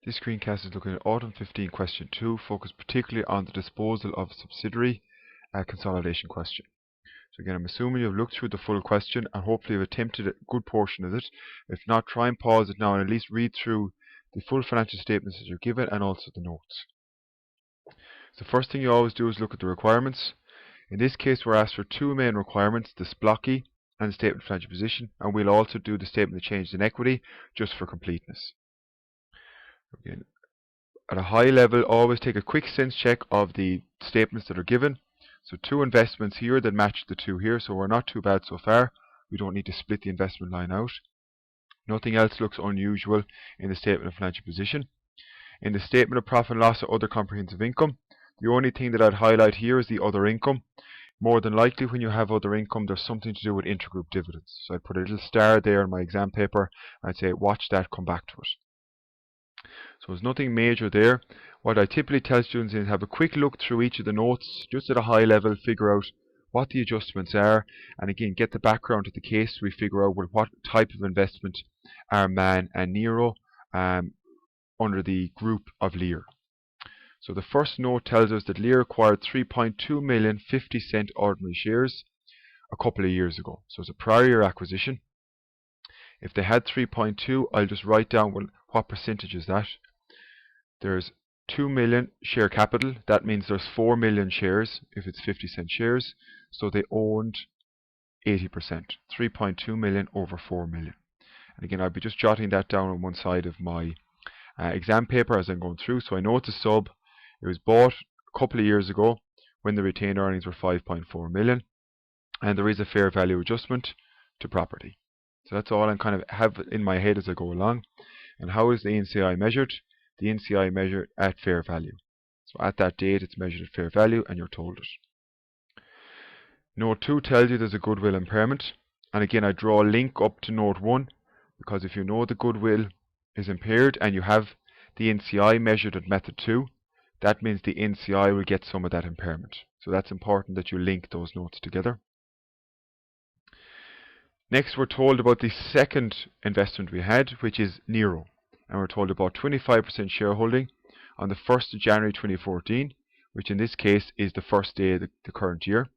This screencast is looking at Autumn 15 question 2, focused particularly on the disposal of subsidiary consolidation question. So again, I'm assuming you've looked through the full question and hopefully you've attempted a good portion of it. If not, try and pause it now and at least read through the full financial statements that you're given and also the notes. So the first thing you always do is look at the requirements. In this case, we're asked for two main requirements, the SPLOCI and the statement of financial position, and we'll also do the statement of changes in equity just for completeness. Again, at a high level, always take a quick sense check of the statements that are given. So two investments here that match the two here, so we're not too bad so far. We don't need to split the investment line out. Nothing else looks unusual in the statement of financial position. In the statement of profit and loss or other comprehensive income, the only thing that I'd highlight here is the other income. More than likely when you have other income, there's something to do with intergroup dividends. So I'd put a little star there in my exam paper and I'd say watch that, come back to it. So there's nothing major there. What I typically tell students is have a quick look through each of the notes, just at a high level, figure out what the adjustments are, and again get the background to the case so we figure out what type of investment are Man and Nero under the group of Lear. So the first note tells us that Lear acquired 3.2 million 50-cent ordinary shares a couple of years ago. So it's a prior year acquisition. If they had 3.2, I'll just write down what percentage is that. There's 2 million share capital. That means there's 4 million shares if it's 50-cent shares. So they owned 80%. 3.2 million over 4 million. And again, I'll be just jotting that down on one side of my exam paper as I'm going through. So I know it's a sub. It was bought a couple of years ago when the retained earnings were 5.4 million. And there is a fair value adjustment to property. So that's all I kind of have in my head as I go along. And how is the NCI measured? The NCI measured at fair value. So at that date it's measured at fair value and you're told it. Note 2 tells you there's a goodwill impairment. And again, I draw a link up to note 1 because if you know the goodwill is impaired and you have the NCI measured at method 2, that means the NCI will get some of that impairment. So that's important that you link those notes together. Next, we're told about the second investment we had, which is Nero. And we're told about 25% shareholding on the 1st of January 2014, which in this case is the first day of the current year.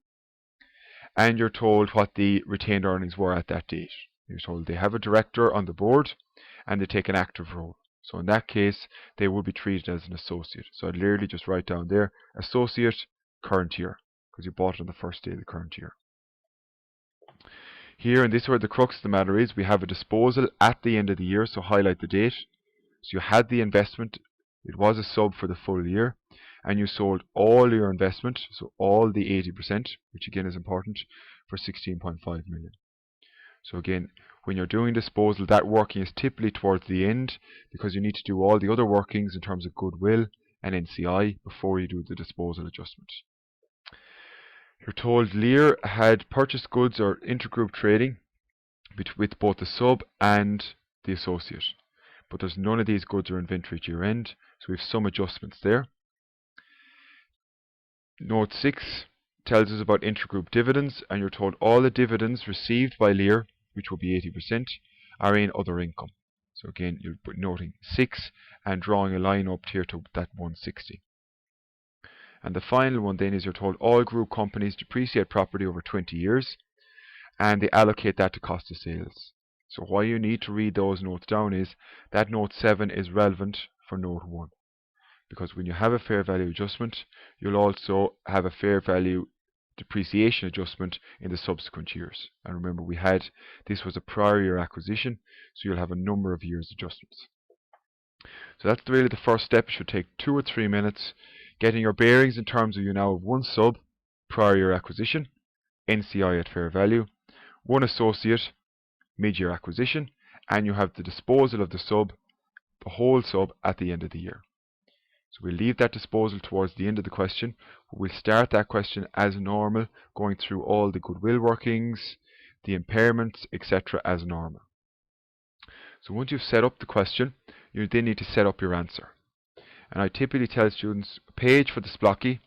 And you're told what the retained earnings were at that date. You're told they have a director on the board and they take an active role. So in that case, they will be treated as an associate. So I'd literally just write down there, associate, current year, because you bought it on the first day of the current year. Here, and this is where the crux of the matter is, we have a disposal at the end of the year, so highlight the date. So you had the investment, it was a sub for the full year, and you sold all your investment, so all the 80%, which again is important, for 16.5 million. So again, when you're doing disposal, that working is typically towards the end, because you need to do all the other workings in terms of goodwill and NCI before you do the disposal adjustment. You're told Lear had purchased goods or intergroup trading with both the sub and the associate. But there's none of these goods or inventory at year end, so we have some adjustments there. Note 6 tells us about intergroup dividends, and you're told all the dividends received by Lear, which will be 80%, are in other income. So again, you're noting 6 and drawing a line up here to that 160. And the final one then is you're told all group companies depreciate property over 20 years, and they allocate that to cost of sales. So why you need to read those notes down is that note 7 is relevant for note 1. Because when you have a fair value adjustment, you'll also have a fair value depreciation adjustment in the subsequent years. And remember, this was a prior year acquisition, so you'll have a number of years adjustments. So that's really the first step. It should take 2 or 3 minutes, getting your bearings in terms of you now have one sub, prior year acquisition, NCI at fair value, one associate, mid-year acquisition, and you have the disposal of the sub, the whole sub, at the end of the year. So we'll leave that disposal towards the end of the question. We'll start that question as normal, going through all the goodwill workings, the impairments, etc. as normal. So once you've set up the question, you then need to set up your answer. And I typically tell students a page for the SPLOCI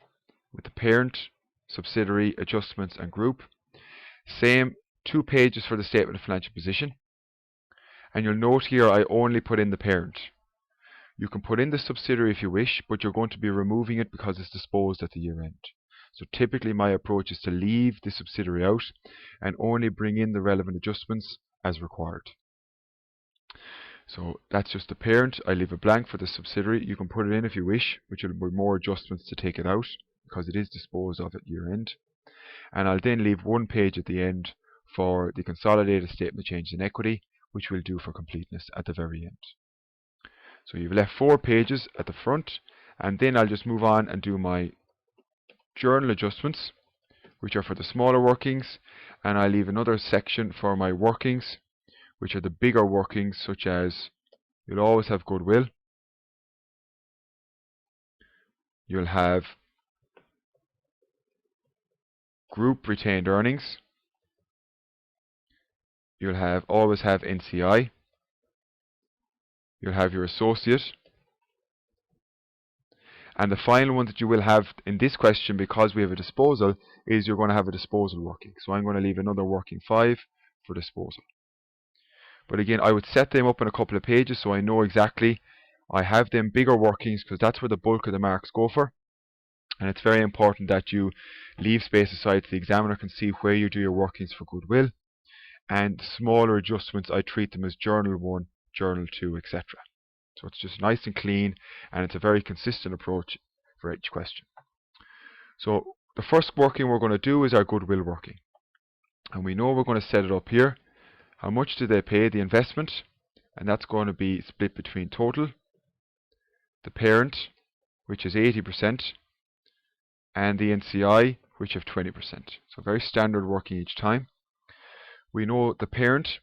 with the parent, subsidiary, adjustments and group. Same 2 pages for the statement of financial position. And you'll note here I only put in the parent. You can put in the subsidiary if you wish, but you're going to be removing it because it's disposed at the year end. So typically my approach is to leave the subsidiary out and only bring in the relevant adjustments as required. So that's just the parent. I leave it blank for the subsidiary. You can put it in if you wish, which will be more adjustments to take it out because it is disposed of at year end. And I'll then leave one page at the end for the consolidated statement of changes in equity, which we'll do for completeness at the very end. So you've left 4 pages at the front, and then I'll just move on and do my journal adjustments, which are for the smaller workings, and I leave another section for my workings, which are the bigger workings, such as you'll always have goodwill, you'll have group retained earnings, you'll always have NCI, you'll have your associate, and the final one that you will have in this question, because we have a disposal, is you're going to have a disposal working. So I'm going to leave another working 5 for disposal. But again, I would set them up in a couple of pages so I know exactly. I have them bigger workings because that's where the bulk of the marks go for. And it's very important that you leave space aside so the examiner can see where you do your workings for goodwill. And smaller adjustments, I treat them as journal 1, journal 2, etc. So it's just nice and clean, and it's a very consistent approach for each question. So the first working we're going to do is our goodwill working. And we know we're going to set it up here. How much did they pay the investment? And that's going to be split between total, the parent, which is 80%, and the NCI, which have 20%. So very standard working each time. We know the parent,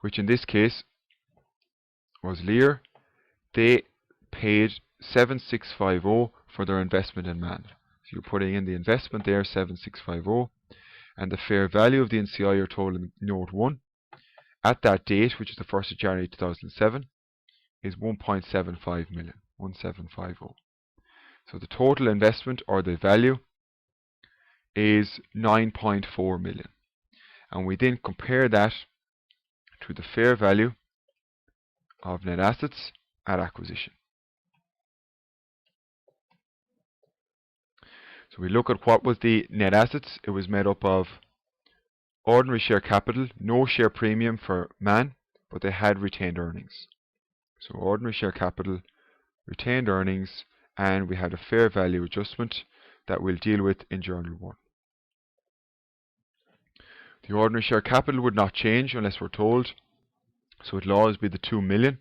which in this case was Lear, they paid 7650 for their investment in man. So you're putting in the investment there, 7650, and the fair value of the NCI you're told in note 1 at that date, which is the 1st of January 2007, is 1.75 million, 1750. So the total investment, or the value, is 9.4 million. And we then compare that to the fair value of net assets at acquisition. So we look at what was the net assets. It was made up of ordinary share capital, no share premium for man, but they had retained earnings. So ordinary share capital, retained earnings, and we had a fair value adjustment that we'll deal with in journal 1. The ordinary share capital would not change unless we're told, so it'll always be the 2 million.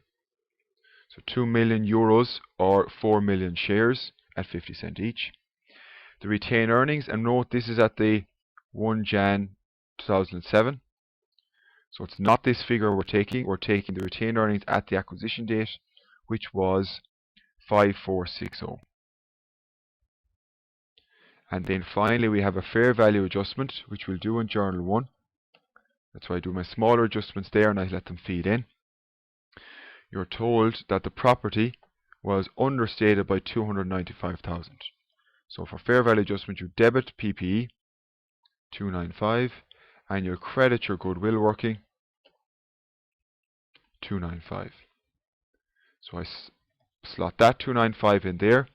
So 2 million euros or 4 million shares at 50 cents each. The retained earnings, and note this is at the 1 Jan 2007. So it's not this figure we're taking the retained earnings at the acquisition date, which was 5460. And then finally we have a fair value adjustment, which we'll do in journal 1. That's why I do my smaller adjustments there and I let them feed in. You're told that the property was understated by 295,000. So for fair value adjustment, you debit PPE 295 and you credit your goodwill working 295. So I slot that 295 in there.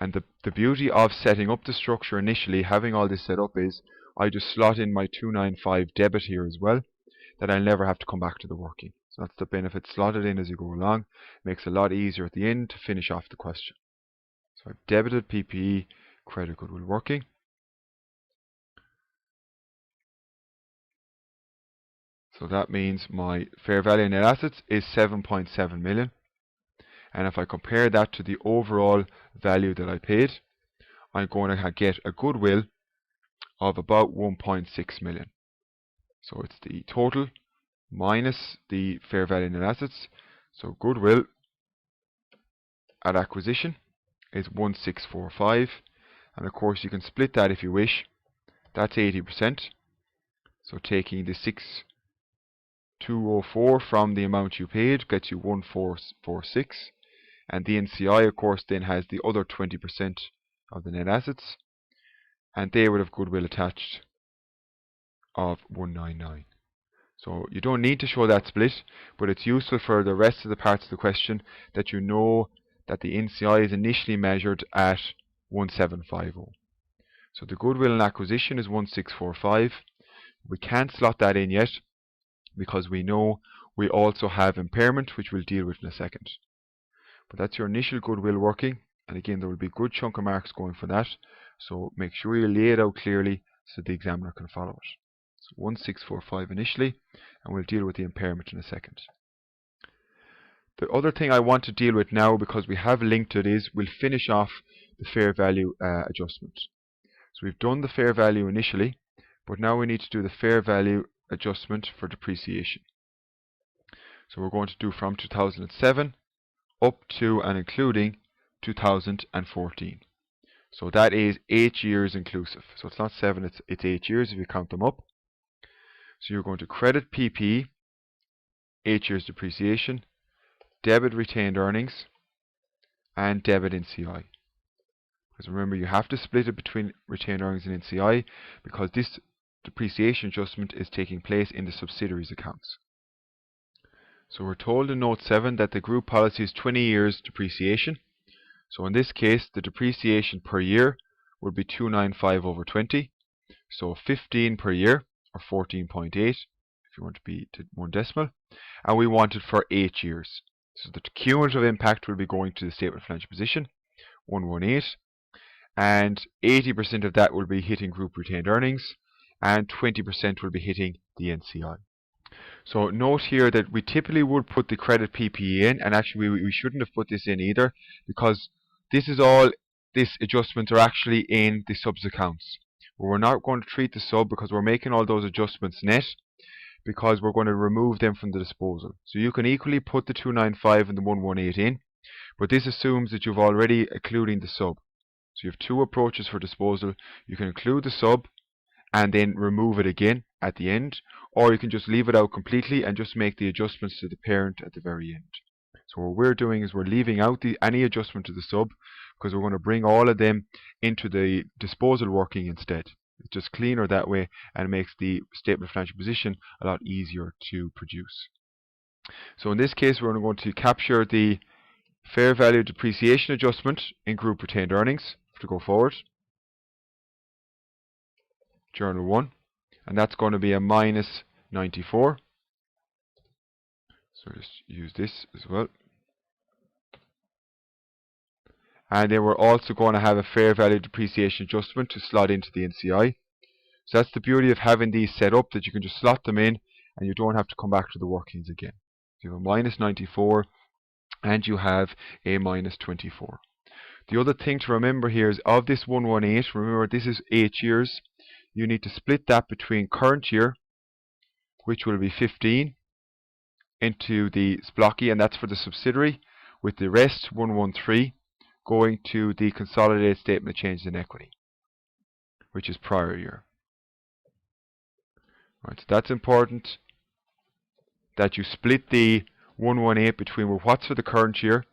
And the beauty of setting up the structure initially, having all this set up, is I just slot in my 295 debit here as well, that I'll never have to come back to the working. So that's the benefit. Slot it in as you go along. Makes it a lot easier at the end to finish off the question. So I've debited PPE, credit goodwill working. So that means my fair value net assets is 7.7 million. And if I compare that to the overall value that I paid, I'm going to get a goodwill of about 1.6 million. So it's the total minus the fair value net assets. So goodwill at acquisition is 1645. And of course you can split that if you wish. That's 80%. So taking the 6204 from the amount you paid gets you 1446. And the NCI, of course, then has the other 20% of the net assets, and they would have goodwill attached of 199. So you don't need to show that split, but it's useful for the rest of the parts of the question that you know that the NCI is initially measured at 1750. So the goodwill and acquisition is 1645. We can't slot that in yet because we know we also have impairment, which we'll deal with in a second. But that's your initial goodwill working, and again there will be a good chunk of marks going for that, so make sure you lay it out clearly so the examiner can follow it. So 1645 initially, and we'll deal with the impairment in a second. The other thing I want to deal with now, because we have linked it, is we'll finish off the fair value adjustment. So we've done the fair value initially, but now we need to do the fair value adjustment for depreciation. So we're going to do from 2007 up to and including 2014. So that is 8 years inclusive. So it's not 7, it's 8 years if you count them up. So you're going to credit PPE, 8 years depreciation, debit retained earnings, and debit NCI. Because remember, you have to split it between retained earnings and NCI because this depreciation adjustment is taking place in the subsidiaries accounts. So we're told in note 7 that the group policy is 20 years depreciation. So in this case, the depreciation per year would be 295 over 20. So 15 per year, or 14.8 if you want to be to one decimal. And we want it for 8 years. So the cumulative impact will be going to the statement of financial position, 118. And 80% of that will be hitting group retained earnings, and 20% will be hitting the NCI. So note here that we typically would put the credit PPE in, and actually we shouldn't have put this in either, because this adjustments are actually in the subs accounts. But we're not going to treat the sub because we're making all those adjustments net, because we're going to remove them from the disposal. So you can equally put the 295 and the 118 in, but this assumes that you've already including the sub. So you have two approaches for disposal. You can include the sub and then remove it again at the end, or you can just leave it out completely and just make the adjustments to the parent at the very end. So what we're doing is we're leaving out any adjustment to the sub because we're going to bring all of them into the disposal working instead. It's just cleaner that way and makes the statement of financial position a lot easier to produce. So in this case, we're going to capture the fair value depreciation adjustment in group retained earnings to go forward. Journal 1, and that's going to be a minus 94. So just use this as well. And then we're also going to have a fair value depreciation adjustment to slot into the NCI. So that's the beauty of having these set up, that you can just slot them in and you don't have to come back to the workings again. So you have a minus 94 and you have a minus 24. The other thing to remember here is of this 118, remember this is 8 years. You need to split that between current year, which will be 15, into the splotchy, and that's for the subsidiary, with the rest, 113, going to the consolidated statement of changes in equity, which is prior year. Right, so that's important that you split the 118 between what's for the current year.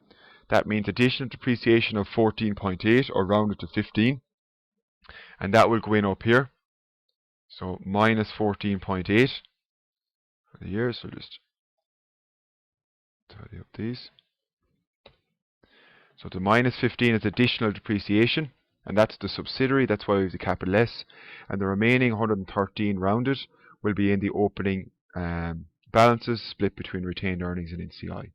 That means additional depreciation of 14.8 or rounded to 15, and that will go in up here. So minus 14.8 for the year. So just tidy up these. So the minus 15 is additional depreciation, and that's the subsidiary. That's why we have the capital S. And the remaining 113 rounded will be in the opening balances split between retained earnings and NCI.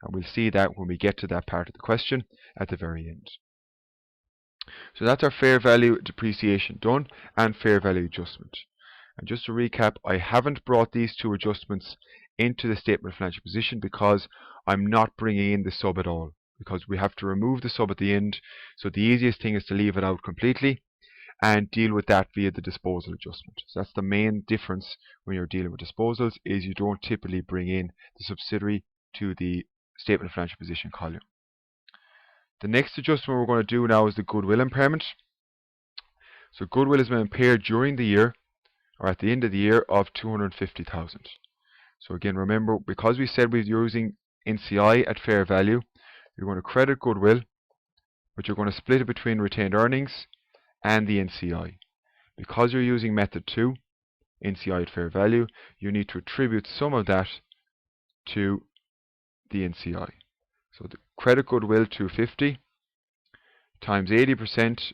And we'll see that when we get to that part of the question at the very end. So that's our fair value depreciation done and fair value adjustment. And just to recap, I haven't brought these two adjustments into the statement of financial position because I'm not bringing in the sub at all, because we have to remove the sub at the end. So the easiest thing is to leave it out completely and deal with that via the disposal adjustment. So that's the main difference when you're dealing with disposals, is you don't typically bring in the subsidiary to the statement of financial position column. The next adjustment we're going to do now is the goodwill impairment. So goodwill has been impaired during the year, or at the end of the year, of 250,000. So again, remember, because we said we're using NCI at fair value, you're going to credit goodwill, but you're going to split it between retained earnings and the NCI. Because you're using method 2, NCI at fair value, you need to attribute some of that to the NCI. So the credit goodwill 250 times 80%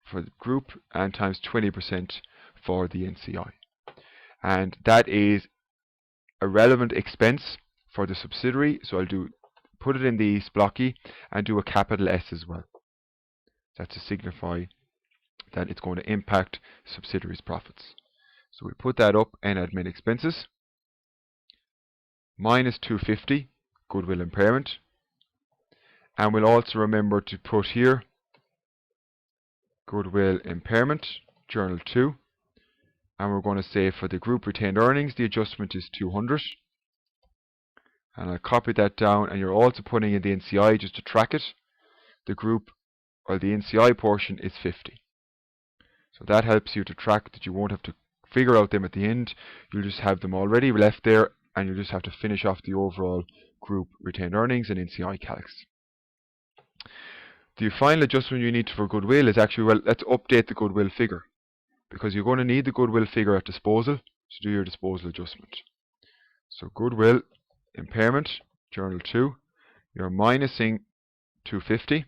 for the group and times 20% for the NCI. And that is a relevant expense for the subsidiary, so I'll put it in the blocky and do a capital S as well. That's to signify that it's going to impact subsidiaries' profits. So we put that up in admin expenses, minus 250 goodwill impairment, and we'll also remember to put here goodwill impairment, journal 2, and we're going to say for the group retained earnings the adjustment is 200, and I'll copy that down, and you're also putting in the NCI just to track it. The group or the NCI portion is 50. So that helps you to track that you won't have to figure out them at the end. You'll just have them already left there, and you'll just have to finish off the overall group retained earnings and NCI calcs. The final adjustment you need for goodwill is actually, well, let's update the goodwill figure, because you're going to need the goodwill figure at disposal to do your disposal adjustment. So goodwill impairment, journal 2, you're minusing 250,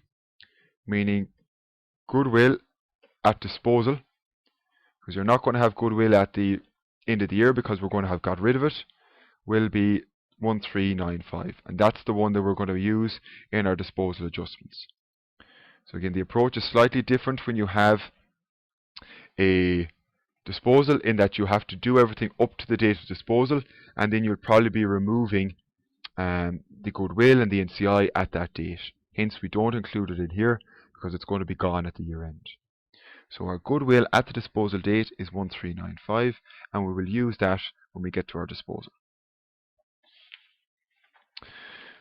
meaning goodwill at disposal, because you're not going to have goodwill at the end of the year because we're going to have got rid of it, will be 1395, and that's the one that we're going to use in our disposal adjustments. So again, the approach is slightly different when you have a disposal, in that you have to do everything up to the date of disposal, and then you'll probably be removing the goodwill and the NCI at that date. Hence we don't include it in here because it's going to be gone at the year end. So our goodwill at the disposal date is 1395, and we will use that when we get to our disposal.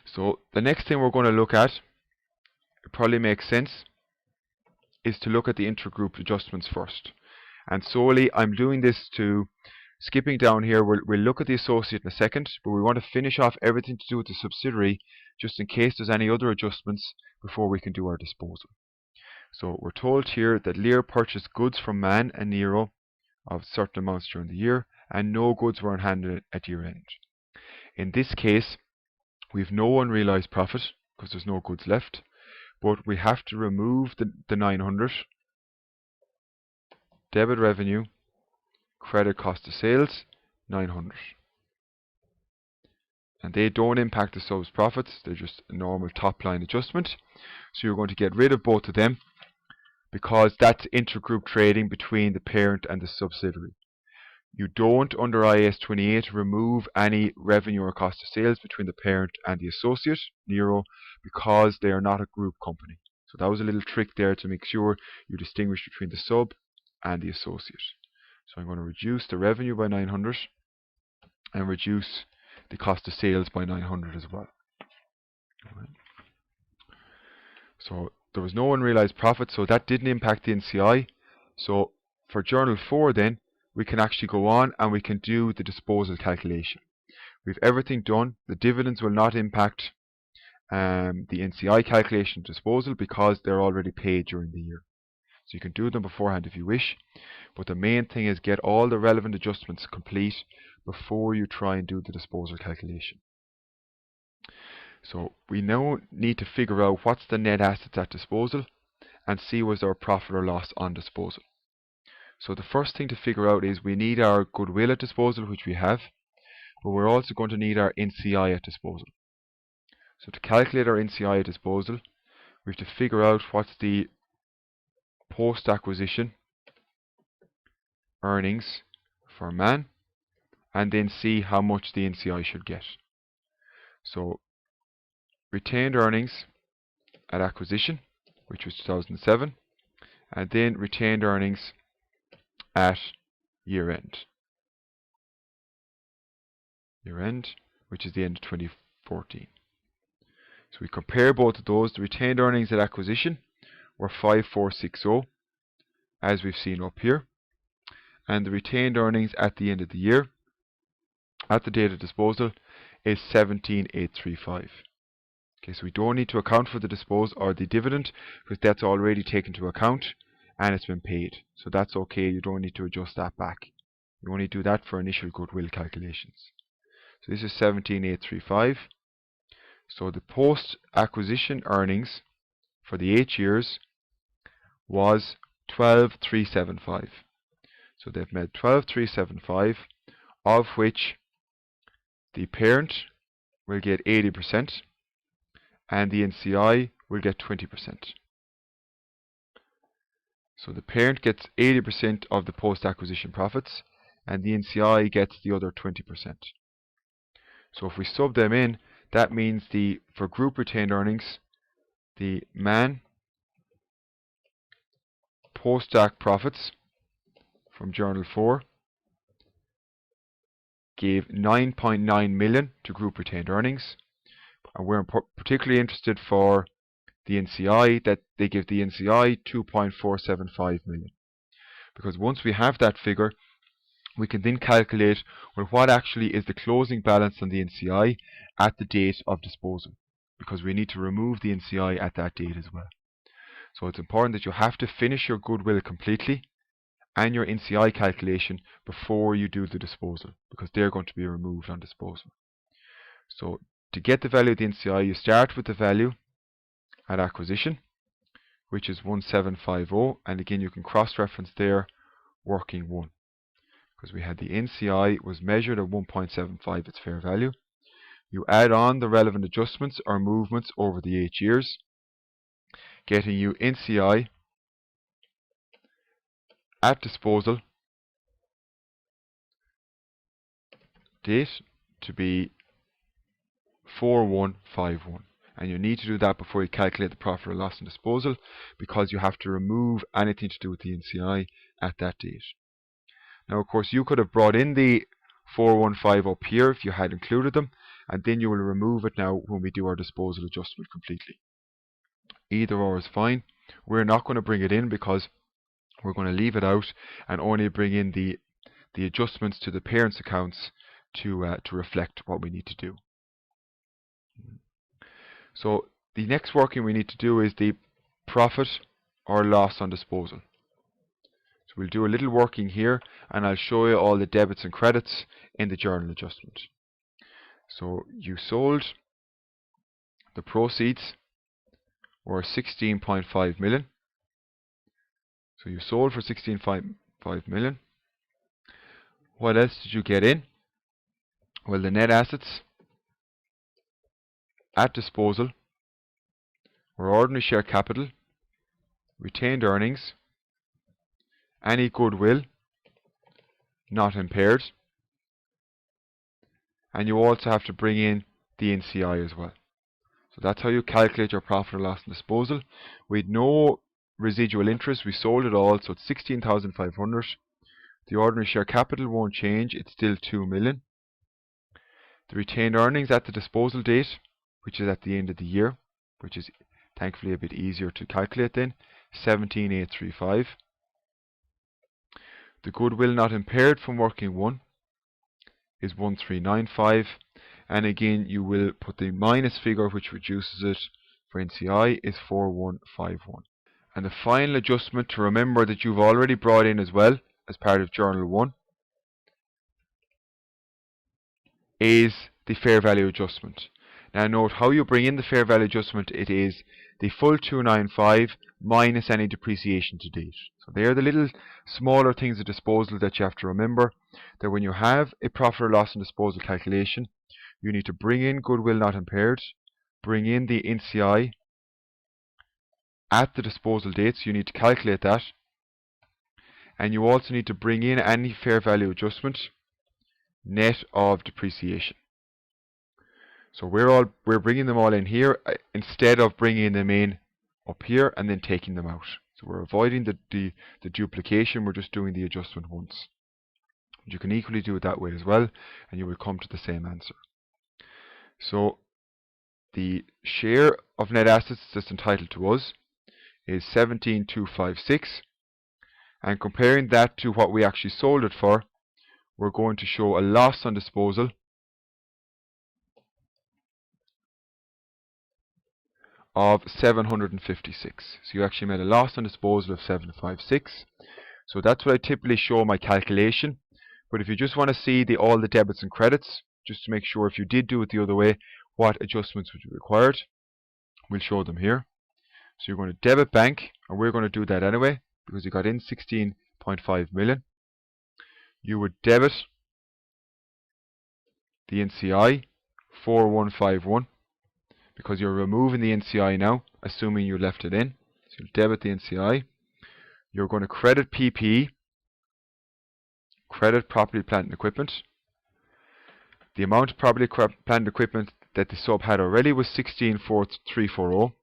So the next thing we're going to look at, it probably makes sense, is to look at the intergroup adjustments first. And solely I'm doing this to, skipping down here, we'll look at the associate in a second, but we want to finish off everything to do with the subsidiary just in case there's any other adjustments before we can do our disposal. So we're told here that Lear purchased goods from Man and Nero of certain amounts during the year, and no goods were on hand at year end. In this case, we've no unrealized profit because there's no goods left, but we have to remove the 900, debit revenue, credit cost of sales, 900. And they don't impact the sub's profits, they're just a normal top line adjustment. So you're going to get rid of both of them because that's intergroup trading between the parent and the subsidiary. You don't, under IAS 28, remove any revenue or cost of sales between the parent and the associate, Nero, because they are not a group company. So that was a little trick there to make sure you distinguish between the sub and the associate. So I'm going to reduce the revenue by 900 and reduce the cost of sales by 900 as well. Right. So there was no unrealized profit, so that didn't impact the NCI. So for Journal 4 then, we can actually go on and we can do the disposal calculation. We've everything done. The dividends will not impact the NCI calculation disposal because they're already paid during the year. So you can do them beforehand if you wish, but the main thing is get all the relevant adjustments complete before you try and do the disposal calculation. So we now need to figure out what's the net assets at disposal and see was there a profit or loss on disposal. So the first thing to figure out is we need our goodwill at disposal, which we have, but we're also going to need our NCI at disposal. So to calculate our NCI at disposal, we have to figure out what's the post-acquisition earnings for Man, and then see how much the NCI should get. So retained earnings at acquisition, which was 2007, and then retained earnings at year end, which is the end of 2014. So we compare both of those. The retained earnings at acquisition were 5460, as we've seen up here, and the retained earnings at the end of the year, at the date of disposal, is 17835. Okay, so we don't need to account for the disposal or the dividend because that's already taken into account and it's been paid. So that's okay, you don't need to adjust that back. You only do that for initial goodwill calculations. So this is 17,835. So the post-acquisition earnings for the 8 years was 12,375. So they've made 12,375, of which the parent will get 80% and the NCI will get 20%. So the parent gets 80% of the post-acquisition profits and the NCI gets the other 20%. So if we sub them in, that means for group retained earnings, the MAN post-tax profits from Journal 4 gave 9.9 million to group retained earnings, and we're particularly interested for the NCI that they give the NCI 2.475 million, because once we have that figure we can then calculate, well, what actually is the closing balance on the NCI at the date of disposal, because we need to remove the NCI at that date as well. So it's important that you have to finish your goodwill completely and your NCI calculation before you do the disposal, because they're going to be removed on disposal. So to get the value of the NCI, you start with the value at acquisition, which is 1750, and again you can cross-reference there working 1, because we had the NCI was measured at 1.75 its fair value. You add on the relevant adjustments or movements over the 8 years, getting you NCI at disposal date to be 4151, and you need to do that before you calculate the profit or loss on disposal, because you have to remove anything to do with the NCI at that date. Now of course you could have brought in the 415 up here if you had included them, and then you will remove it now when we do our disposal adjustment completely. Either or is fine. We're not going to bring it in because we're going to leave it out and only bring in the adjustments to the parent's accounts to reflect what we need to do. So the next working we need to do is the profit or loss on disposal. So we'll do a little working here and I'll show you all the debits and credits in the journal adjustment. So you sold, the proceeds were 16.5 million. So you sold for 16.5 million. What else did you get in? Well, the net assets at disposal were ordinary share capital, retained earnings, any goodwill not impaired, and you also have to bring in the NCI as well. So that's how you calculate your profit or loss on disposal. We had no residual interest, we sold it all, so it's 16,500. The ordinary share capital won't change, it's still 2 million. The retained earnings at the disposal date, which is at the end of the year, which is thankfully a bit easier to calculate then, 17,835. The goodwill not impaired from working 1 is 1395, and again you will put the minus figure which reduces it for NCI is 4151. And the final adjustment to remember that you've already brought in as well as part of Journal 1 is the fair value adjustment. Now note how you bring in the fair value adjustment. It is the full 295 minus any depreciation to date. So they are the little smaller things at disposal that you have to remember, that when you have a profit or loss on disposal calculation, you need to bring in goodwill not impaired, bring in the NCI at the disposal date, so you need to calculate that, and you also need to bring in any fair value adjustment net of depreciation. So we're bringing them all in here instead of bringing them in up here and then taking them out. So we're avoiding the duplication, we're just doing the adjustment once. You can equally do it that way as well, and you will come to the same answer. So the share of net assets that's entitled to us is 17,256, and comparing that to what we actually sold it for, we're going to show a loss on disposal of 756. So you actually made a loss on disposal of 756. So that's what I typically show my calculation, But if you just want to see all the debits and credits, just to make sure if you did do it the other way, what adjustments would be required, we'll show them here. So you're going to debit bank, and we're going to do that anyway, because you got in 16.5 million. You would debit the NCI 4151, because you're removing the NCI now, assuming you left it in. So you'll debit the NCI. You're going to credit PPE, credit property, plant and equipment. The amount of property, plant and equipment that the sub had already was 16,340.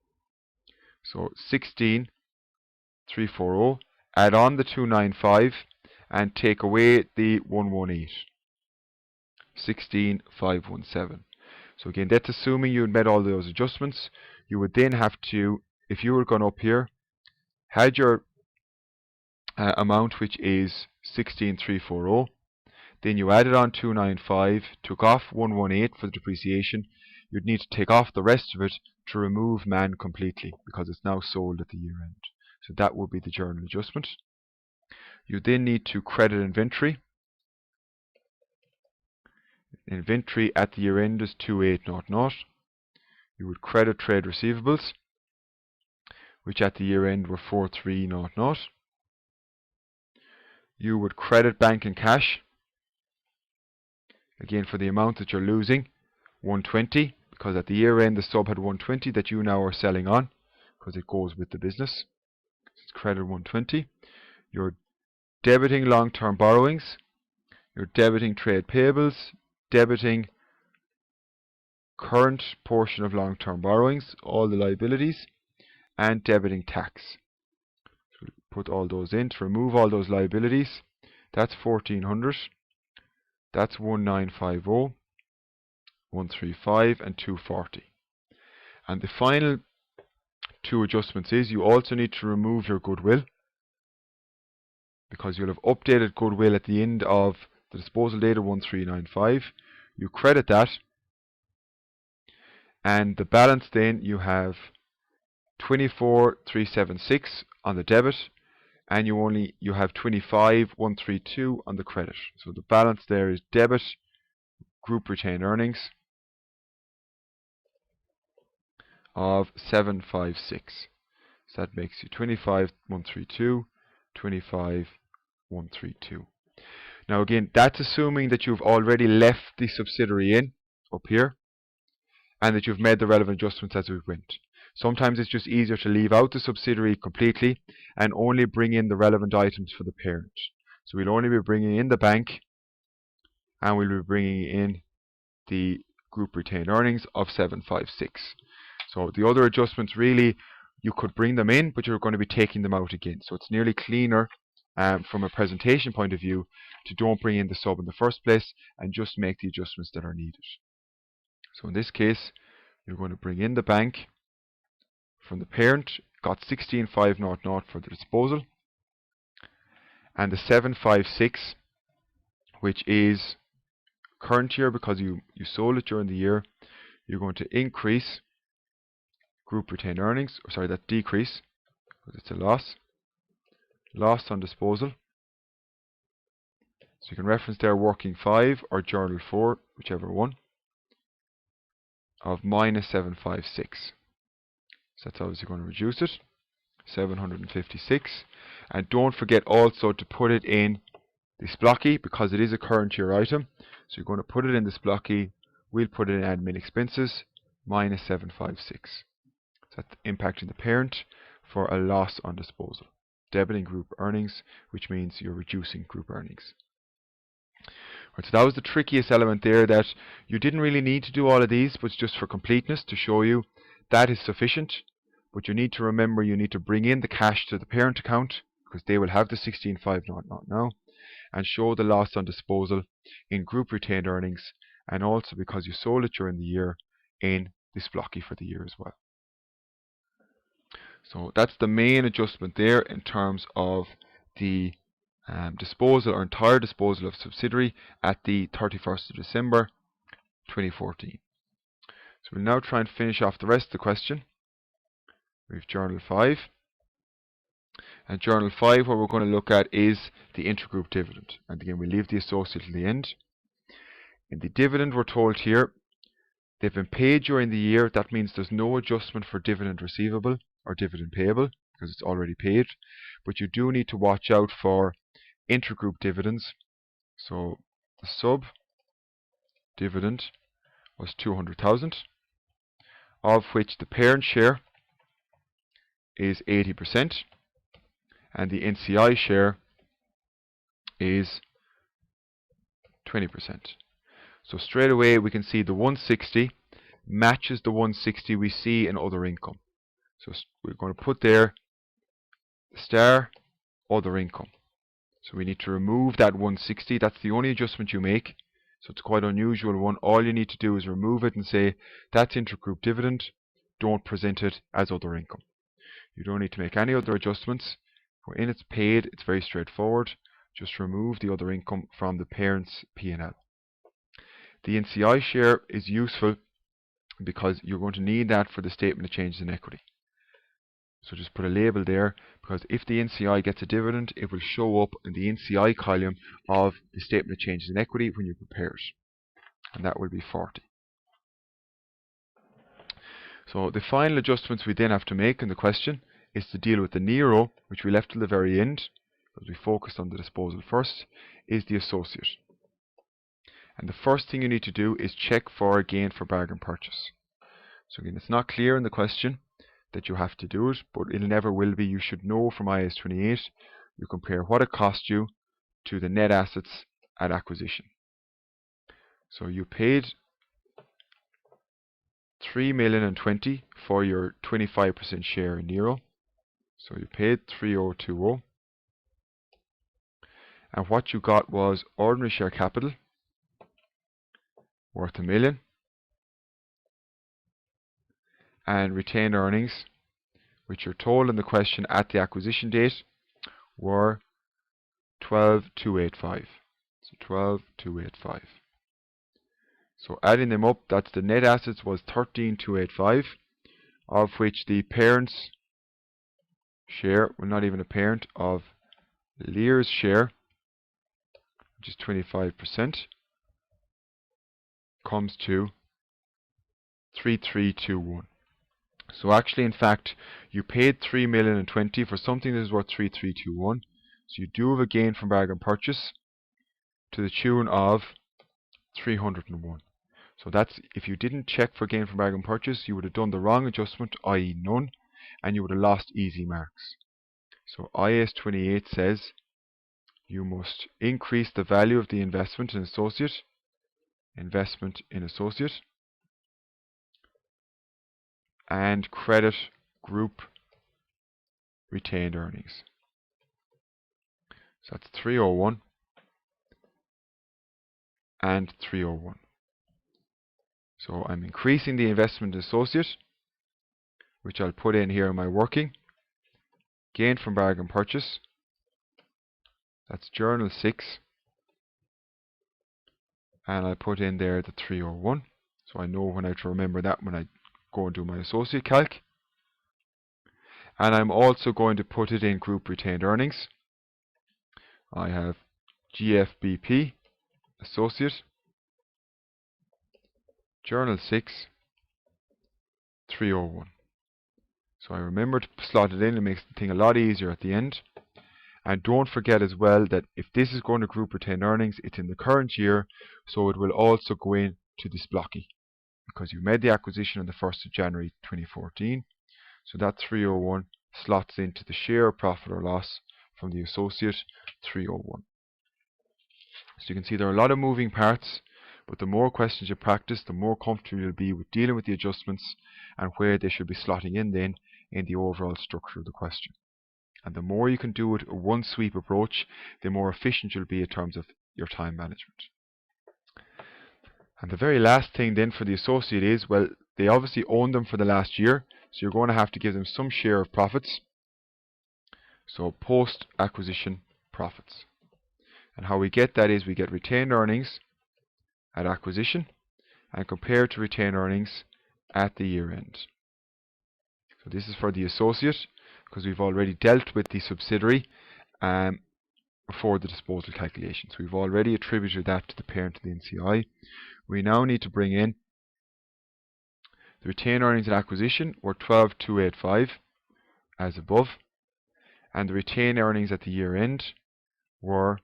So 16,340. Add on the 295 and take away the 118. 16,517. So again, that's assuming you had made all those adjustments. You would then have to, if you were gone up here, had your amount, which is 16,340, then you added on 295, took off 118 for the depreciation. You'd need to take off the rest of it to remove man completely, because it's now sold at the year end. So that would be the journal adjustment. You then need to credit inventory. Inventory at the year end is 2800. You would credit trade receivables, which at the year end were 4300. You would credit bank and cash, again for the amount that you're losing, 120, because at the year end the sub had 120 that you now are selling on, because it goes with the business. So it's credit 120. You're debiting long-term borrowings, you're debiting trade payables, debiting current portion of long-term borrowings, all the liabilities, and debiting tax. So put all those in to remove all those liabilities. That's 1400. That's 1950, 135, and 240. And the final two adjustments is you also need to remove your goodwill, because you'll have updated goodwill at the end of the disposal date of 1395. You credit that, and the balance then you have 24,376 on the debit, and you have 25,132 on the credit. So the balance there is debit group retained earnings of 756. So that makes you 25,132, 25,132. Now again, that's assuming that you've already left the subsidiary in up here, and that you've made the relevant adjustments as we went. Sometimes it's just easier to leave out the subsidiary completely and only bring in the relevant items for the parent. So we'll only be bringing in the bank, and we'll be bringing in the group retained earnings of 756. So the other adjustments, really, you could bring them in, but you're going to be taking them out again. So it's nearly cleaner from a presentation point of view to don't bring in the sub in the first place and just make the adjustments that are needed. So in this case, you're going to bring in the bank from the parent, got 16,500 for the disposal, and the 756, which is current year because you sold it during the year, you're going to increase group retained earnings, or sorry, that decrease, because it's a loss on disposal. So you can reference there working 5 or journal 4, whichever one, of minus 756. So that's obviously going to reduce it, 756. And don't forget also to put it in this blocky, because it is a current year item. So you're going to put it in this blocky. We'll put it in admin expenses, minus 756. So that's impacting the parent for a loss on disposal. Debiting group earnings, which means you're reducing group earnings. Right, so that was the trickiest element there, that you didn't really need to do all of these, but just for completeness to show you that is sufficient. But you need to remember you need to bring in the cash to the parent account, because they will have the 16,500 now, and show the loss on disposal in group retained earnings, and also because you sold it during the year in this blocky for the year as well. So that's the main adjustment there in terms of the disposal or entire disposal of subsidiary at the 31st of December 2014. So we'll now try and finish off the rest of the question. We have journal 5. And Journal 5, what we're going to look at is the intergroup dividend. And again, we leave the associate till the end. In the dividend, we're told here, they've been paid during the year. That means there's no adjustment for dividend receivable or dividend payable because it's already paid. But you do need to watch out for intergroup dividends. So the sub dividend was 200,000, of which the parent share is 80% and the NCI share is 20%. So straight away we can see the 160 matches the 160 we see in other income. So we're going to put there the star other income. So we need to remove that 160. That's the only adjustment you make. So it's quite an unusual one. All you need to do is remove it and say that's intergroup dividend. Don't present it as other income. You don't need to make any other adjustments. When it's paid, it's very straightforward. Just remove the other income from the parent's P&L. The NCI share is useful because you're going to need that for the statement of changes in equity. So just put a label there, because if the NCI gets a dividend, it will show up in the NCI column of the statement of changes in equity when you prepare it. And that will be 40. So the final adjustments we then have to make in the question is to deal with the Nero, which we left till the very end, because we focused on the disposal first, is the associate. And the first thing you need to do is check for a gain for bargain purchase. So again, it's not clear in the question that you have to do it, but it never will be. You should know from IAS 28, you compare what it cost you to the net assets at acquisition. So you paid 3,020,000 for your 25% share in Nero. So you paid 3,020. And what you got was ordinary share capital worth $1 million. And retained earnings, which you're told in the question at the acquisition date, were 12,285. So 12,285. So adding them up, that's the net assets was 13,285, of which the parent's share, well, not even a parent, of Lear's share, which is 25%, comes to 3,321. So actually, in fact, you paid 3,020,000 for something that is worth 3,321. So you do have a gain from bargain purchase to the tune of 301. So that's, if you didn't check for gain from bargain purchase, you would have done the wrong adjustment, i.e. none, and you would have lost easy marks. So IAS 28 says you must increase the value of the investment in associate, and credit group retained earnings. So that's 301 and 301. So I'm increasing the investment in associate, which I'll put in here in my working. Gain from bargain purchase, that's journal 6, and I'll put in there the 301, so I know when I have to remember that when I go and do my associate calc. And I'm also going to put it in group retained earnings. I have GFBP, associate, journal 6, 301. So I remember to slot it in. It makes the thing a lot easier at the end. And don't forget as well that if this is going to group retained earnings, it's in the current year, so it will also go into this blocky, because you made the acquisition on the 1st of January 2014. So that 301 slots into the share of profit or loss from the associate 301. So you can see there are a lot of moving parts, but the more questions you practice, the more comfortable you'll be with dealing with the adjustments and where they should be slotting in then in the overall structure of the question. And the more you can do it a one sweep approach, the more efficient you'll be in terms of your time management. And the very last thing then for the associate is, well, they obviously own them for the last year, so you're going to have to give them some share of profits. So post acquisition profits. And how we get that is we get retained earnings at acquisition and compare to retained earnings at the year end. So this is for the associate, because we've already dealt with the subsidiary before the disposal calculation. So we've already attributed that to the parent of the NCI. We now need to bring in the retained earnings at acquisition were 12,285 as above, and the retained earnings at the year end were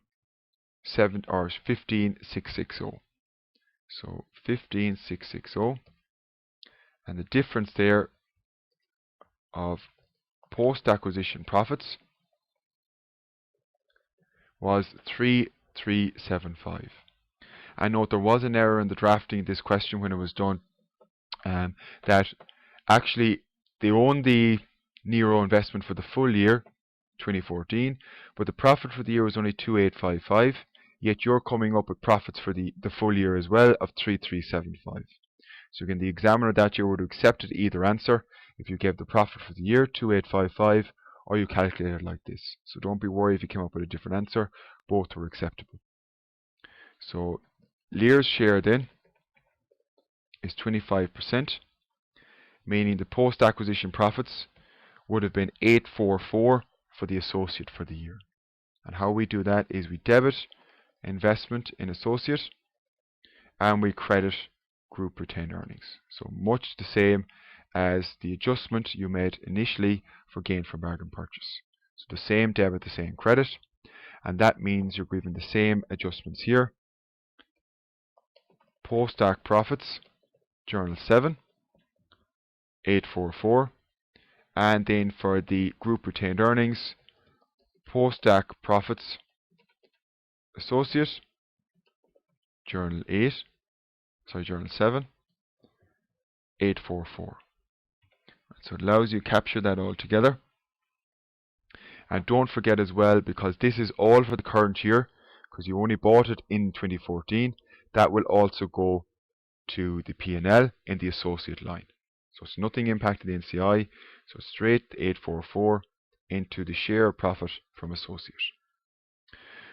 15,660. So 15,660, and the difference there of post-acquisition profits was 3,375. And note there was an error in the drafting of this question when it was done, that actually they owned the Nero investment for the full year 2014, but the profit for the year was only 2,855, yet you're coming up with profits for the full year as well of 3,375. So again, the examiner that year would have accepted either answer if you gave the profit for the year 2,855 or you calculated like this. So don't be worried if you came up with a different answer, both were acceptable. So Lear's share then is 25%, meaning the post-acquisition profits would have been 844 for the associate for the year. And how we do that is we debit investment in associate and we credit group retained earnings. So much the same as the adjustment you made initially for gain from bargain purchase. So the same debit, the same credit, and that means you're given the same adjustments here. Post-tax profits, journal 7, 844, and then for the group retained earnings, post-tax profits, associate, journal 7, 844. So it allows you to capture that all together. And don't forget as well, because this is all for the current year, because you only bought it in 2014, that will also go to the P&L in the associate line. So it's nothing impacted the NCI, so straight 844 into the share profit from associate.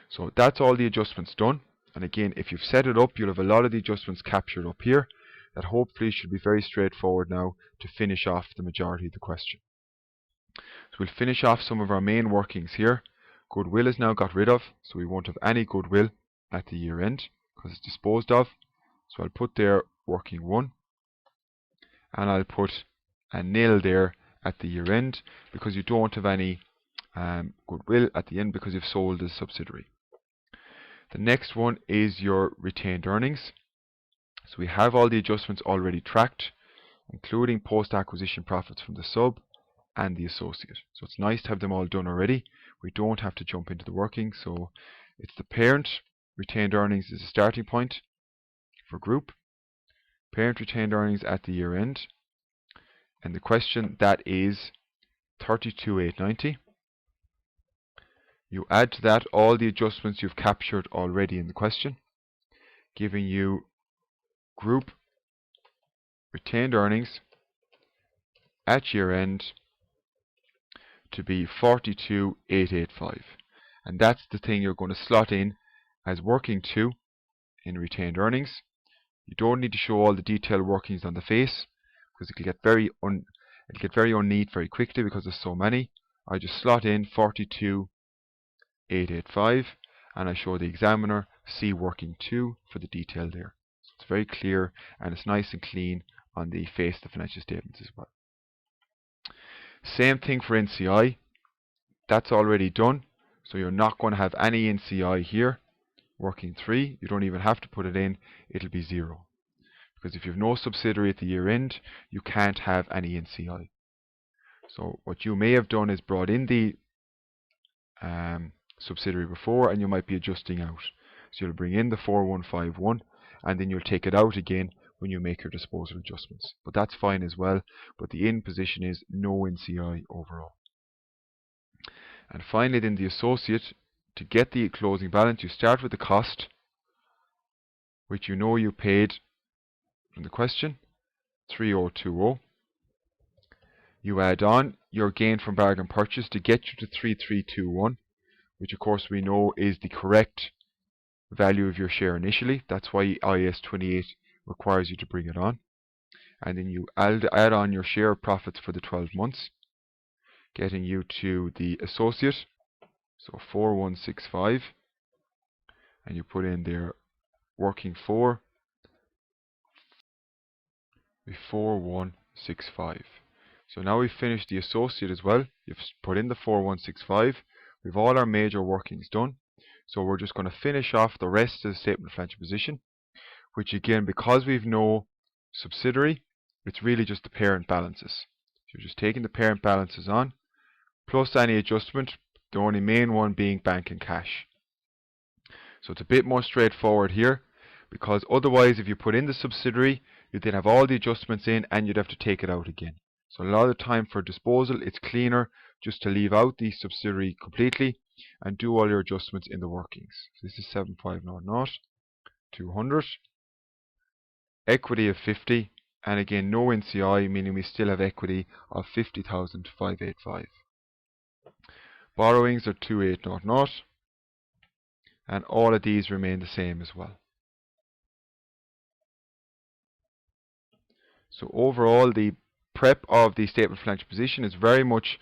So that's all the adjustments done. And again, if you've set it up, you'll have a lot of the adjustments captured up here. That hopefully should be very straightforward now to finish off the majority of the question. So we'll finish off some of our main workings here. Goodwill is now got rid of, so we won't have any goodwill at the year end because it's disposed of. So I'll put there working 1, and I'll put a nil there at the year end because you don't have any goodwill at the end because you've sold the subsidiary. The next one is your retained earnings. So we have all the adjustments already tracked, including post-acquisition profits from the sub and the associate. So it's nice to have them all done already. We don't have to jump into the working. So it's the parent retained earnings is a starting point for group. Parent retained earnings at the year end. And the question that is 32,890. You add to that all the adjustments you've captured already in the question, giving you group retained earnings at year end to be 42,885. And that's the thing you're going to slot in as working 2 in retained earnings. You don't need to show all the detailed workings on the face because it can get very unneat very quickly because there's so many. I just slot in 42,885 and I show the examiner C working 2 for the detail there. So it's very clear and it's nice and clean on the face of the financial statements as well. Same thing for NCI. That's already done. So you're not going to have any NCI here. Working 3, you don't even have to put it in. It'll be 0. Because if you have no subsidiary at the year end, you can't have any NCI. So what you may have done is brought in the subsidiary before and you might be adjusting out. So you'll bring in the 4151 and then you'll take it out again when you make your disposal adjustments. But that's fine as well. But the in position is no NCI overall. And finally then the associate, to get the closing balance, you start with the cost, which you know you paid from the question, 3020. You add on your gain from bargain purchase to get you to 3321, which of course we know is the correct value of your share initially. That's why IAS 28 requires you to bring it on. And then you add on your share profits for the 12 months, getting you to the associate. So 4165, and you put in there working 4 be 4165. So now we've finished the associate as well. You've put in the 4165. We've all our major workings done. So we're just going to finish off the rest of the statement of financial position, which again, because we've no subsidiary, it's really just the parent balances. So you're just taking the parent balances on, plus any adjustment, the only main one being bank and cash. So it's a bit more straightforward here, because otherwise if you put in the subsidiary, you'd then have all the adjustments in and you'd have to take it out again. So a lot of the time for disposal, it's cleaner just to leave out the subsidiary completely and do all your adjustments in the workings. So this is 7500, 200, equity of 50, and again no NCI, meaning we still have equity of 50,585. Borrowings are 2800, and all of these remain the same as well. So overall, the prep of the statement of financial position is very much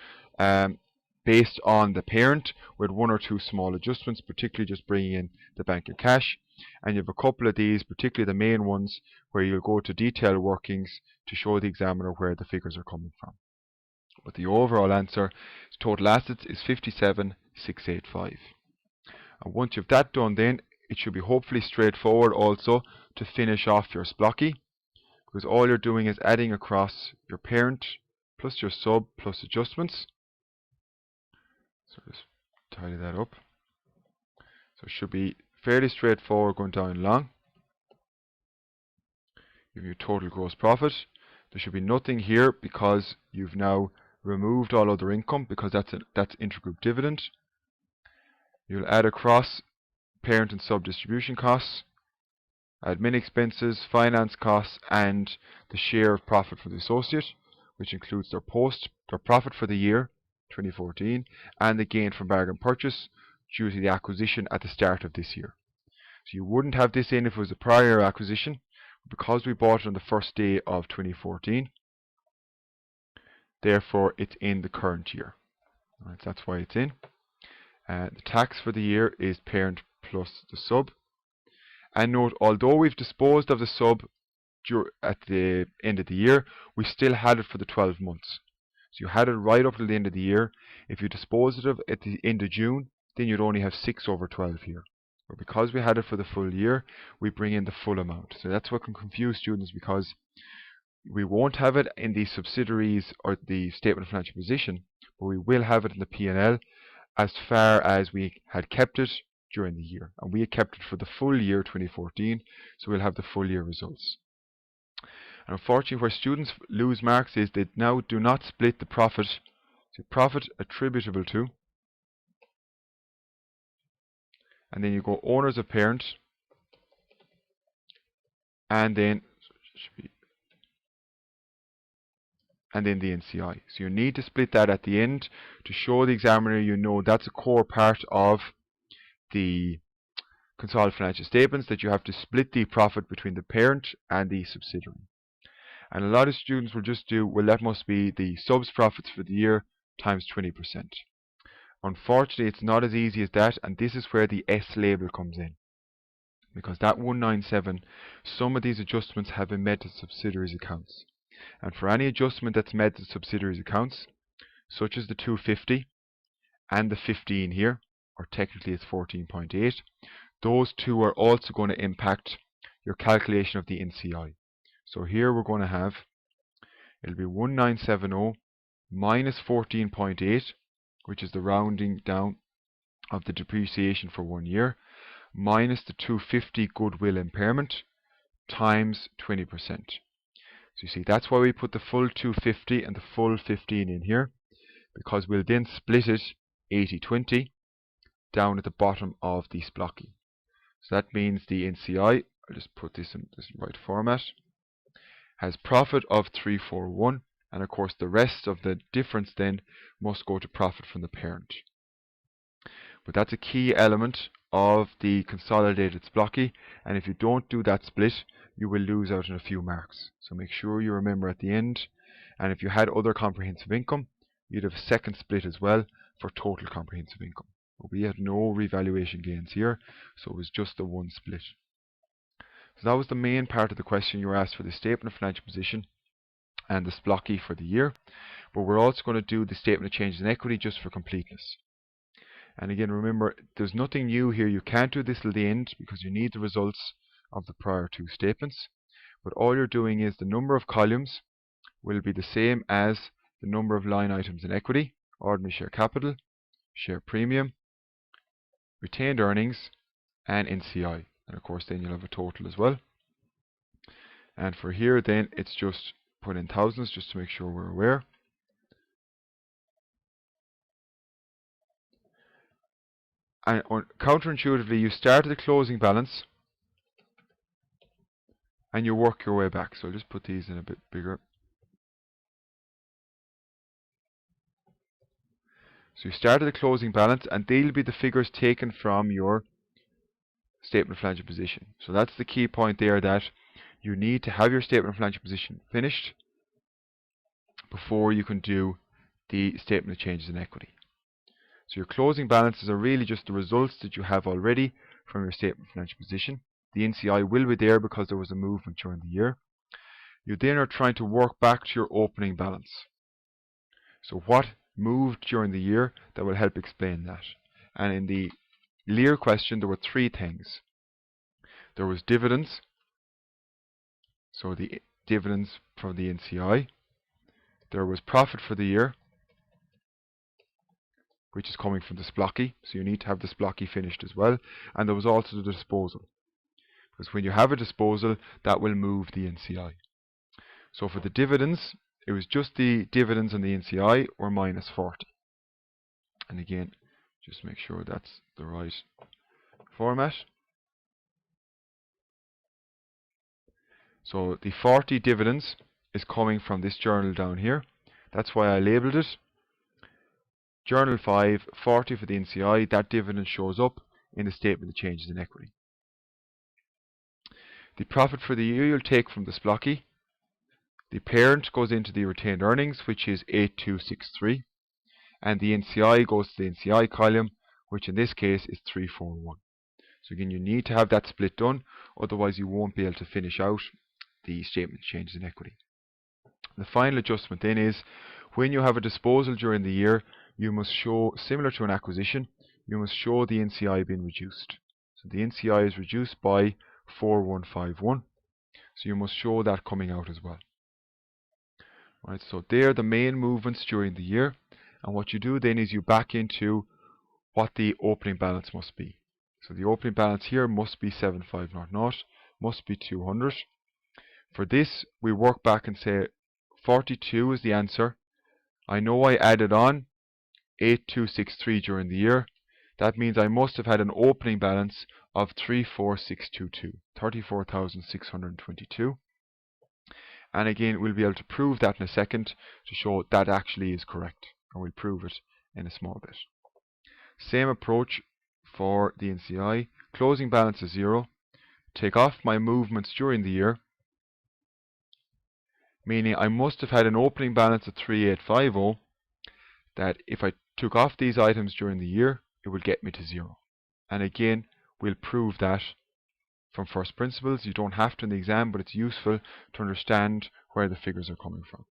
based on the parent, with one or two small adjustments, particularly just bringing in the bank and cash. And you have a couple of these, particularly the main ones, where you'll go to detailed workings to show the examiner where the figures are coming from. But the overall answer is total assets is 57,685. And once you've that done, then it should be hopefully straightforward also to finish off your splockie, because all you're doing is adding across your parent plus your sub plus adjustments. So just tidy that up. So it should be fairly straightforward going down along. You have your total gross profit. There should be nothing here because you've now removed all other income, because that's intergroup dividend. You'll add across parent and sub distribution costs, admin expenses, finance costs, and the share of profit for the associate, which includes their profit for the year 2014 and the gain from bargain purchase due to the acquisition at the start of this year. So you wouldn't have this in if it was a prior acquisition. Because we bought it on the first day of 2014, therefore it's in the current year. Right, so that's why it's in. The tax for the year is parent plus the sub. And note, although we've disposed of the sub at the end of the year, we still had it for the 12 months. So you had it right up to the end of the year. If you disposed of it at the end of June, then you'd only have 6 over 12 here. But because we had it for the full year, we bring in the full amount. So that's what can confuse students, because we won't have it in the subsidiaries or the statement of financial position, but we will have it in the P&L as far as we had kept it during the year. And we had kept it for the full year 2014, so we'll have the full year results. And unfortunately, where students lose marks is they now do not split the profit. So profit attributable to, and then you go owners of parent, and then the NCI. So you need to split that at the end to show the examiner you know that's a core part of the consolidated financial statements, that you have to split the profit between the parent and the subsidiary. And a lot of students will just do, well, that must be the subs profits for the year times 20%. Unfortunately, it's not as easy as that, and this is where the S label comes in. Because that 197, some of these adjustments have been made to subsidiaries accounts. And for any adjustment that's made to subsidiaries accounts, such as the 250 and the 15 here, or technically it's 14.8, those two are also going to impact your calculation of the NCI. So here we're going to have, it'll be 1970 minus 14.8, which is the rounding down of the depreciation for 1 year, minus the 250 Goodwill Impairment, times 20%. So you see, that's why we put the full 250 and the full 15 in here, because we'll then split it 80-20 down at the bottom of the splockie. So that means the NCI, I'll just put this in the right format, has profit of 341, and of course the rest of the difference then must go to profit from the parent. But that's a key element of the consolidated splockie, and if you don't do that split, you will lose out on a few marks. So make sure you remember at the end, and if you had other comprehensive income, you'd have a second split as well for total comprehensive income. But we had no revaluation gains here, so it was just the one split. So that was the main part of the question. You were asked for the statement of financial position and the SPLOCI for the year. But we're also going to do the statement of changes in equity just for completeness. And again, remember, there's nothing new here. You can't do this till the end because you need the results of the prior two statements. But all you're doing is the number of columns will be the same as the number of line items in equity: ordinary share capital, share premium, retained earnings, and NCI. And of course then you'll have a total as well. And for here then it's just put in thousands just to make sure we're aware. And counterintuitively, you start at the closing balance and you work your way back. So I'll just put these in a bit bigger. So you start at the closing balance, and they'll be the figures taken from your statement of financial position. So that's the key point there, that you need to have your statement of financial position finished before you can do the statement of changes in equity. So your closing balances are really just the results that you have already from your statement of financial position. The NCI will be there because there was a movement during the year. You then are trying to work back to your opening balance. So what moved during the year, that will help explain that. And in the Lear question, there were three things. There was dividends, so the dividends from the NCI. There was profit for the year, which is coming from the SPLOCI, so you need to have the SPLOCI finished as well. And there was also the disposal, because when you have a disposal, that will move the NCI. So for the dividends, it was just the dividends and the NCI were minus 40. And again, just make sure that's the right format. So the 40 dividends is coming from this journal down here. That's why I labelled it. Journal 5, 40 for the NCI, that dividend shows up in the statement of changes in equity. The profit for the year you'll take from the SPLOCI. The parent goes into the retained earnings, which is 8263. And the NCI goes to the NCI column, which in this case is 341. So again, you need to have that split done, otherwise you won't be able to finish out the statement of changes in equity. The final adjustment then is, when you have a disposal during the year, you must show, similar to an acquisition, you must show the NCI being reduced. So the NCI is reduced by 4151. So you must show that coming out as well. Right, so they're the main movements during the year. And what you do then is you back into what the opening balance must be. So the opening balance here must be 7500, must be 200. For this, we work back and say 42 is the answer. I know I added on 8263 during the year. That means I must have had an opening balance of 34622, 34,622. And again, we'll be able to prove that in a second to show that actually is correct. And we'll prove it in a small bit. Same approach for the NCI. Closing balance is 0. Take off my movements during the year, meaning I must have had an opening balance of 3850, that if I took off these items during the year, it will get me to 0. And again, we'll prove that from first principles. You don't have to in the exam, but it's useful to understand where the figures are coming from.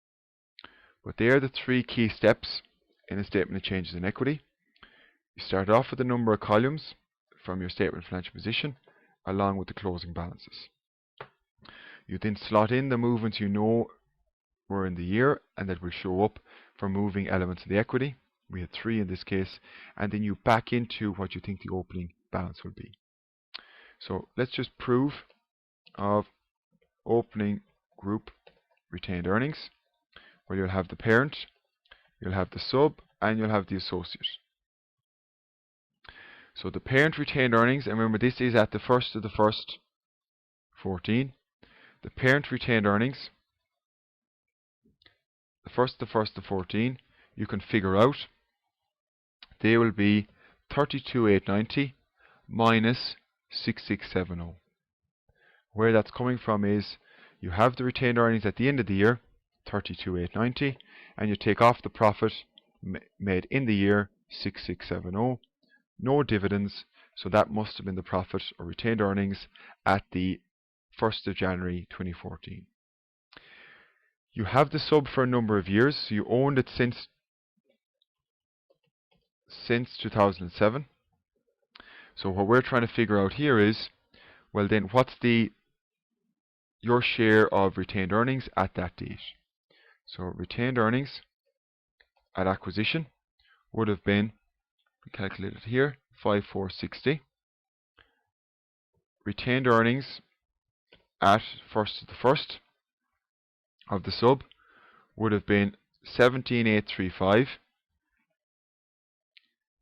But they are the three key steps in a statement of changes in equity. You start off with the number of columns from your statement of financial position, along with the closing balances. You then slot in the movements you know were in the year and that will show up for moving elements of the equity. We had 3 in this case, and then you back into what you think the opening balance will be. So let's just prove of opening group retained earnings, where you'll have the parent, you'll have the sub, and you'll have the associate. So the parent retained earnings, and remember this is at the 1st of the 1st 14. The parent retained earnings, the 1st of the 1st of 14, you can figure out they will be 32,890 minus 6670. Where that's coming from is you have the retained earnings at the end of the year, 32,890, and you take off the profit made in the year 6670. No dividends, so that must have been the profit or retained earnings at the 1st of January 2014. You have the sub for a number of years, so you owned it since 2007. So what we're trying to figure out here is, well then, what's your share of retained earnings at that date? So retained earnings at acquisition would have been, we calculated here, 5460. Retained earnings at 1st of the 1st of the sub would have been 17835,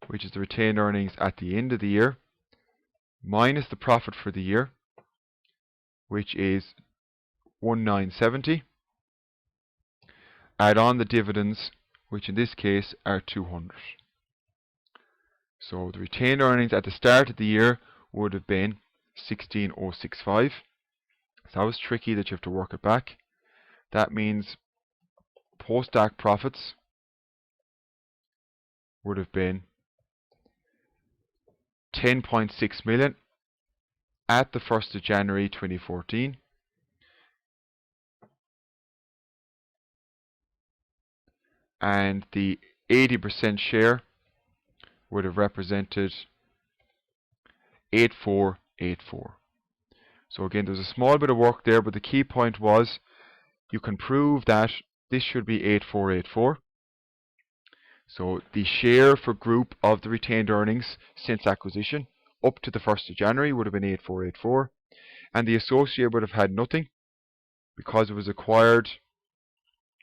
which is the retained earnings at the end of the year, minus the profit for the year, which is 1970. Add on the dividends, which in this case are 200. So the retained earnings at the start of the year would have been 16065. So that was tricky that you have to work it back. That means post-tax profits would have been 10.6 million at the 1st of January 2014. And the 80% share would have represented 8484. So again, there's a small bit of work there, but the key point was you can prove that this should be 8484. So the share for group of the retained earnings since acquisition up to the 1st of January would have been 8484, and the associate would have had nothing because it was acquired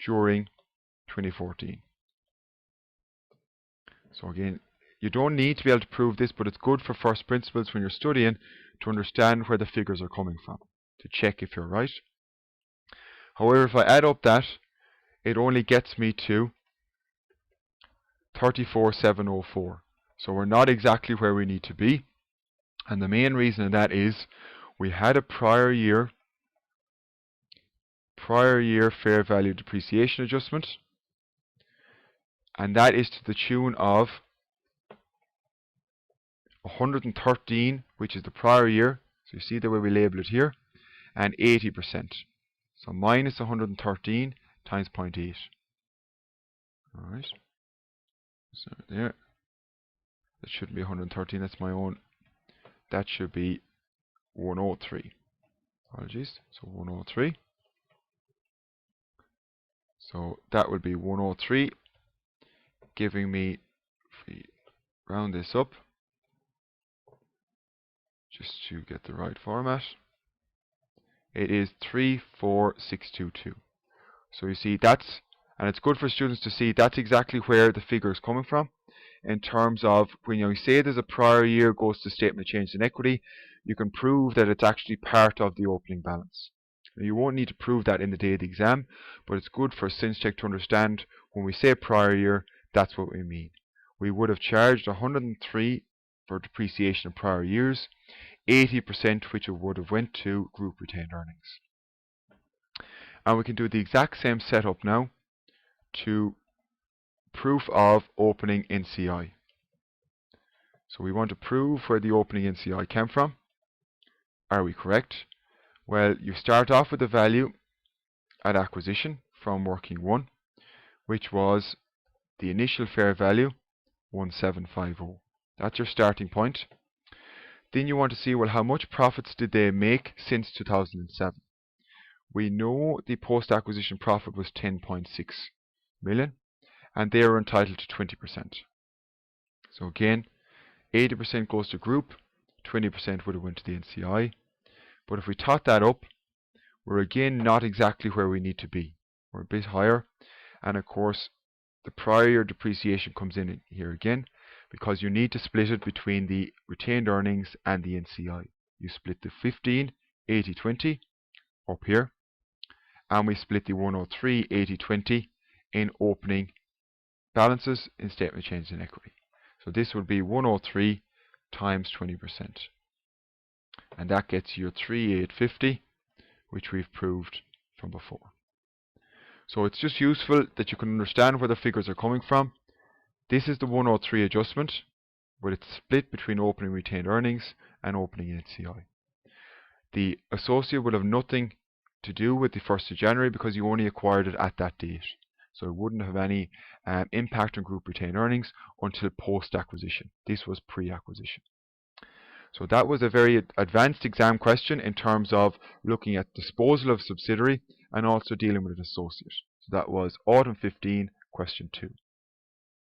during 2014. So again, you don't need to be able to prove this, but it's good for first principles when you're studying to understand where the figures are coming from, to check if you're right. However, if I add up that, it only gets me to 34704. So we're not exactly where we need to be. And the main reason of that is we had a prior year fair value depreciation adjustment, and that is to the tune of 113, which is the prior year. So you see the way we label it here, and 80%. So minus 113 times 0.8. Alright. So there. That shouldn't be 113, that's my own. That should be 103. Apologies. So 103. So that would be 103, giving me, if we round this up, just to get the right format, it is 34622. So you see that's, and it's good for students to see that's exactly where the figure is coming from. In terms of when you say there's a prior year goes to statement of change in equity, you can prove that it's actually part of the opening balance. Now, you won't need to prove that in the day of the exam, but it's good for ScienceTech to understand when we say prior year, that's what we mean. We would have charged 103 for depreciation in prior years, 80% which would have went to group retained earnings. And we can do the exact same setup now to proof of opening NCI. So we want to prove where the opening NCI came from. Are we correct? Well, you start off with the value at acquisition from working 1, which was the initial fair value 1750. That's your starting point. Then you want to see, well, how much profits did they make since 2007? We know the post-acquisition profit was 10.6 million, and they are entitled to 20%. So again, 80% goes to group, 20% would have went to the NCI. But if we tot that up, we're again not exactly where we need to be. We're a bit higher, and of course the prior year depreciation comes in here again, because you need to split it between the retained earnings and the NCI. You split the 15, 80, 20 up here, and we split the 103, 80, 20 in opening balances in statement of change in equity. So this would be 103 times 20%. And that gets you 3850, which we've proved from before. So it's just useful that you can understand where the figures are coming from, This is the 103 adjustment, but it's split between opening retained earnings and opening HCI. The associate will have nothing to do with the 1st of January because you only acquired it at that date. So it wouldn't have any impact on group retained earnings until post-acquisition. This was pre-acquisition. So that was a very advanced exam question in terms of looking at disposal of subsidiary and also dealing with an associate. So that was Autumn 15, question 2.